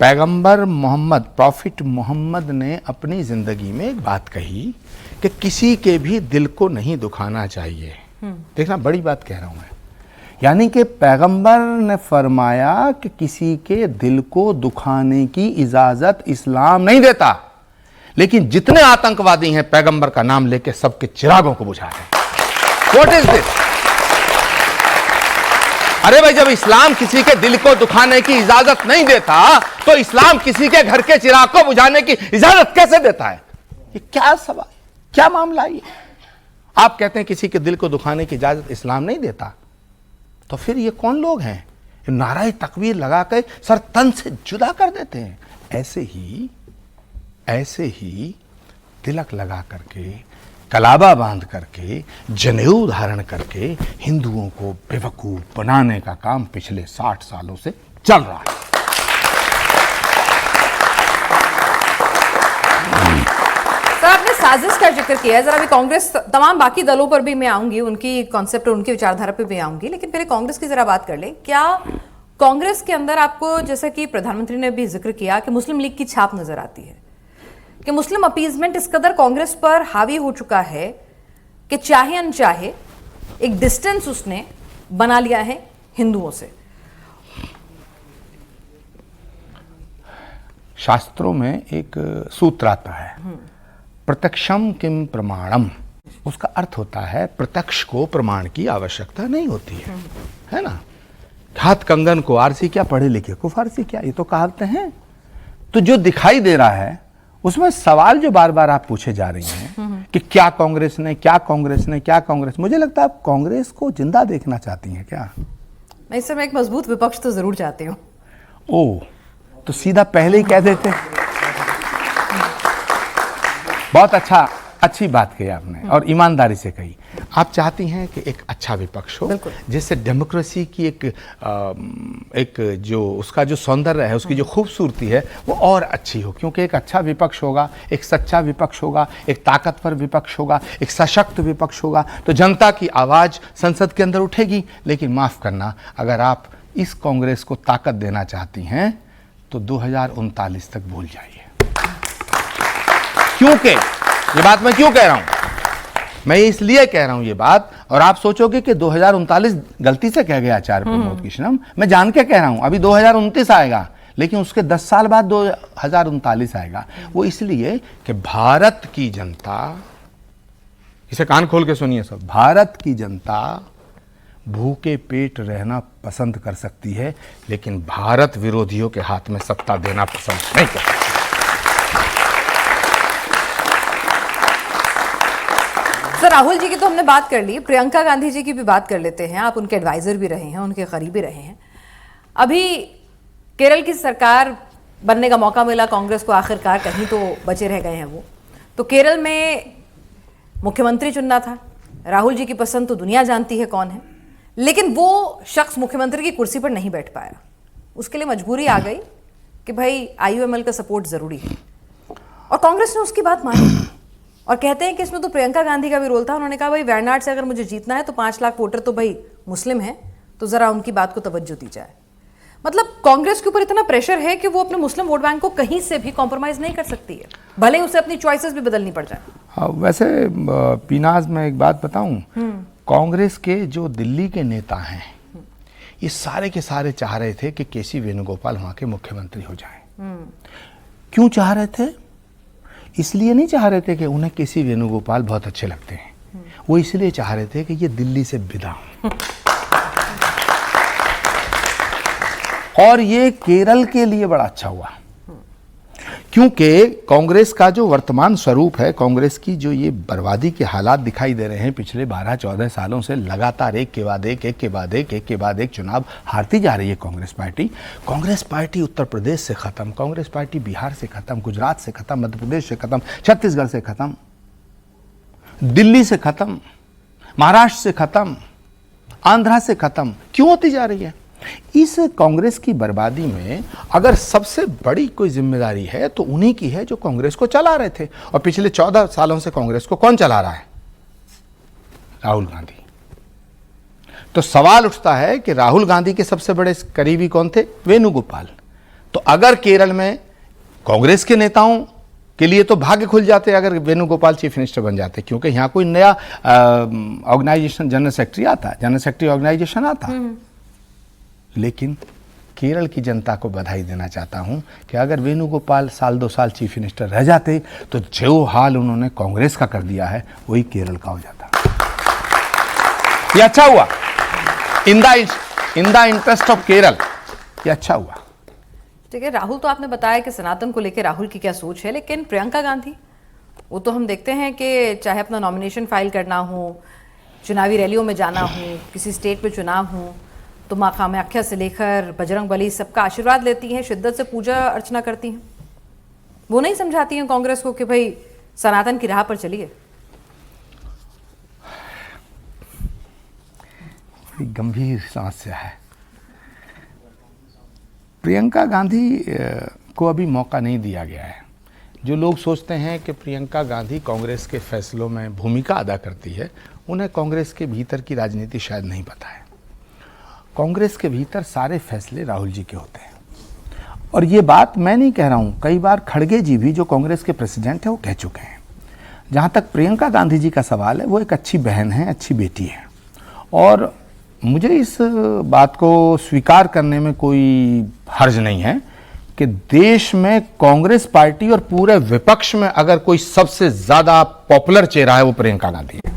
पैगंबर मोहम्मद, प्रॉफिट मोहम्मद ने अपनी ज़िंदगी में एक बात कही कि किसी के भी दिल को नहीं दुखाना चाहिए। देखना, बड़ी बात कह रहा हूं मैं। यानी कि पैगंबर ने फरमाया कि किसी के दिल को दुखाने की इजाज़त इस्लाम नहीं देता, लेकिन जितने आतंकवादी हैं पैगंबर का नाम लेके सबके चिरागों को बुझा रहे हैं। What is this? अरे भाई, जब इस्लाम किसी के दिल को दुखाने की इजाजत नहीं देता तो इस्लाम किसी के घर के चिराग को बुझाने की इजाजत कैसे देता है? ये क्या सवाल, क्या मामला है ये? आप कहते हैं किसी के दिल को दुखाने की इजाजत इस्लाम नहीं देता, तो फिर ये कौन लोग हैं? नाराए तकबीर लगा के सर तन से जुदा कर देते हैं। ऐसे ही तिलक लगा करके, कलाबा बांध करके, जनेऊ धारण करके हिंदुओं को बेवकूफ बनाने का काम पिछले 60 सालों से चल रहा है। सर, आपने साजिश का जिक्र किया है। जरा अभी कांग्रेस, तमाम बाकी दलों पर भी मैं आऊंगी, उनकी कॉन्सेप्ट और उनकी विचारधारा पर भी आऊंगी, लेकिन पहले कांग्रेस की जरा बात कर लें। क्या कांग्रेस के अंदर आपको, जैसा कि प्रधानमंत्री ने भी जिक्र किया, कि मुस्लिम लीग की छाप नजर आती है कि मुस्लिम अपीजमेंट इस कदर कांग्रेस पर हावी हो चुका है कि चाहे अनचाहे एक डिस्टेंस उसने बना लिया है हिंदुओं से? शास्त्रों में एक सूत्र आता है, प्रत्यक्षम किम प्रमाणम। उसका अर्थ होता है प्रत्यक्ष को प्रमाण की आवश्यकता नहीं होती है ना? हाथ कंगन को आरसी क्या, पढ़े लिखे को फारसी क्या, ये तो कहावतें हैं। तो जो दिखाई दे रहा है उसमें सवाल जो बार बार आप पूछे जा रही हैं कि क्या कांग्रेस ने, क्या कांग्रेस ने, क्या कांग्रेस, मुझे लगता है आप कांग्रेस को जिंदा देखना चाहती हैं क्या? मैं इस समय एक मजबूत विपक्ष तो जरूर चाहती हूँ। ओ, तो सीधा पहले ही कह देते। बहुत अच्छी बात कही आपने और ईमानदारी से कही। आप चाहती हैं कि एक अच्छा विपक्ष हो जिससे डेमोक्रेसी की एक जो उसका जो सौंदर्य है, उसकी जो खूबसूरती है वो और अच्छी हो, क्योंकि एक अच्छा विपक्ष होगा, एक सच्चा विपक्ष होगा, एक ताकतवर विपक्ष होगा, एक सशक्त विपक्ष होगा, तो जनता की आवाज़ संसद के अंदर उठेगी। लेकिन माफ़ करना, अगर आप इस कांग्रेस को ताकत देना चाहती हैं तो 2039 तक भूल जाइए। क्योंकि ये बात मैं क्यों कह रहा हूं? मैं इसलिए कह रहा हूं ये बात, और आप सोचोगे कि 2039 गलती से कह गया आचार्य प्रमोद कृष्णम, मैं जान के कह रहा हूं। अभी 2029 आएगा, लेकिन उसके 10 साल बाद 2039 आएगा। वो इसलिए कि भारत की जनता, इसे कान खोल के सुनिए सब, भारत की जनता भूखे पेट रहना पसंद कर सकती है, लेकिन भारत विरोधियों के हाथ में सत्ता देना पसंद नहीं कर सकती। सर, राहुल जी की तो हमने बात कर ली, प्रियंका गांधी जी की भी बात कर लेते हैं। आप उनके एडवाइजर भी रहे हैं, उनके करीब भी रहे हैं। अभी केरल की सरकार बनने का मौका मिला कांग्रेस को, आखिरकार कहीं तो बचे रह गए हैं वो। तो केरल में मुख्यमंत्री चुनना था, राहुल जी की पसंद तो दुनिया जानती है कौन है, लेकिन वो शख्स मुख्यमंत्री की कुर्सी पर नहीं बैठ पाया। उसके लिए मजबूरी आ गई कि भाई IUML का सपोर्ट जरूरी है, और कांग्रेस ने उसकी बात मानी। और कहते हैं कि इसमें तो प्रियंका गांधी का भी रोल था। उन्होंने कहा भाई वायनाड से अगर मुझे जीतना है तो 5 लाख वोटर तो भाई मुस्लिम हैं, तो जरा उनकी बात को तवज्जो दी जाए। मतलब कांग्रेस के ऊपर इतना प्रेशर है कि वो अपने मुस्लिम वोट बैंक को कहीं से भी कॉम्प्रोमाइज नहीं कर सकती है, भले ही उसे अपनी चॉइसेस भी बदलनी पड़ जाए। हाँ, वैसे पीनाज में एक बात बताऊं, कांग्रेस के जो दिल्ली के नेता हैं ये सारे के सारे चाह रहे थे कि KC वेणुगोपाल वहां के मुख्यमंत्री हो जाएं। क्यों चाह रहे थे? इसलिए नहीं चाह रहे थे कि उन्हें KC वेणुगोपाल बहुत अच्छे लगते हैं, वो इसलिए चाह रहे थे कि ये दिल्ली से विदा हों। और ये केरल के लिए बड़ा अच्छा हुआ, क्योंकि कांग्रेस का जो वर्तमान स्वरूप है, कांग्रेस की जो ये बर्बादी के हालात दिखाई दे रहे हैं पिछले 12-14 सालों से, लगातार एक के बाद एक चुनाव हारती जा रही है कांग्रेस पार्टी उत्तर प्रदेश से खत्म, कांग्रेस पार्टी बिहार से खत्म, गुजरात से खत्म, मध्य प्रदेश से खत्म, छत्तीसगढ़ से खत्म, दिल्ली से खत्म, महाराष्ट्र से खत्म, आंध्रा से खत्म। क्यों होती जा रही है? इस कांग्रेस की बर्बादी में अगर सबसे बड़ी कोई जिम्मेदारी है तो उन्हीं की है जो कांग्रेस को चला रहे थे। और पिछले 14 सालों से कांग्रेस को कौन चला रहा है? राहुल गांधी। तो सवाल उठता है कि राहुल गांधी के सबसे बड़े करीबी कौन थे? वेणुगोपाल। तो अगर केरल में कांग्रेस के नेताओं के लिए तो भाग्य खुल जाते अगर वेणुगोपाल चीफ मिनिस्टर बन जाते, क्योंकि यहाँ कोई नया ऑर्गेनाइजेशन जनरल सेक्रेटरी ऑर्गेनाइजेशन आता। लेकिन केरल की जनता को बधाई देना चाहता हूं कि अगर वेणुगोपाल साल 2 साल चीफ मिनिस्टर रह जाते तो जो हाल उन्होंने कांग्रेस का कर दिया है वही केरल का हो जाता। ये अच्छा हुआ, in the interest of Kerala, ये अच्छा हुआ। ठीक है, राहुल तो आपने बताया कि सनातन को लेकर राहुल की क्या सोच है, लेकिन प्रियंका गांधी, वो तो हम देखते हैं कि चाहे अपना नॉमिनेशन फाइल करना हो, चुनावी रैलियों में जाना हो, किसी स्टेट में चुनाव हो, तो माँ कामाख्या से लेकर बजरंग बली सबका आशीर्वाद लेती हैं, शिद्दत से पूजा अर्चना करती हैं। वो नहीं समझाती हैं कांग्रेस को कि भाई सनातन की राह पर चलिए। गंभीर समस्या है। प्रियंका गांधी को अभी मौका नहीं दिया गया है। जो लोग सोचते हैं कि प्रियंका गांधी कांग्रेस के फैसलों में भूमिका अदा करती है, उन्हें कांग्रेस के भीतर की राजनीति शायद नहीं पता है। कांग्रेस के भीतर सारे फैसले राहुल जी के होते हैं, और ये बात मैं नहीं कह रहा हूँ, कई बार खड़गे जी भी जो कांग्रेस के प्रेसिडेंट हैं वो कह चुके हैं। जहाँ तक प्रियंका गांधी जी का सवाल है, वो एक अच्छी बहन है, अच्छी बेटी है, और मुझे इस बात को स्वीकार करने में कोई हर्ज नहीं है कि देश में कांग्रेस पार्टी और पूरे विपक्ष में अगर कोई सबसे ज्यादा पॉपुलर चेहरा है वो प्रियंका गांधी है।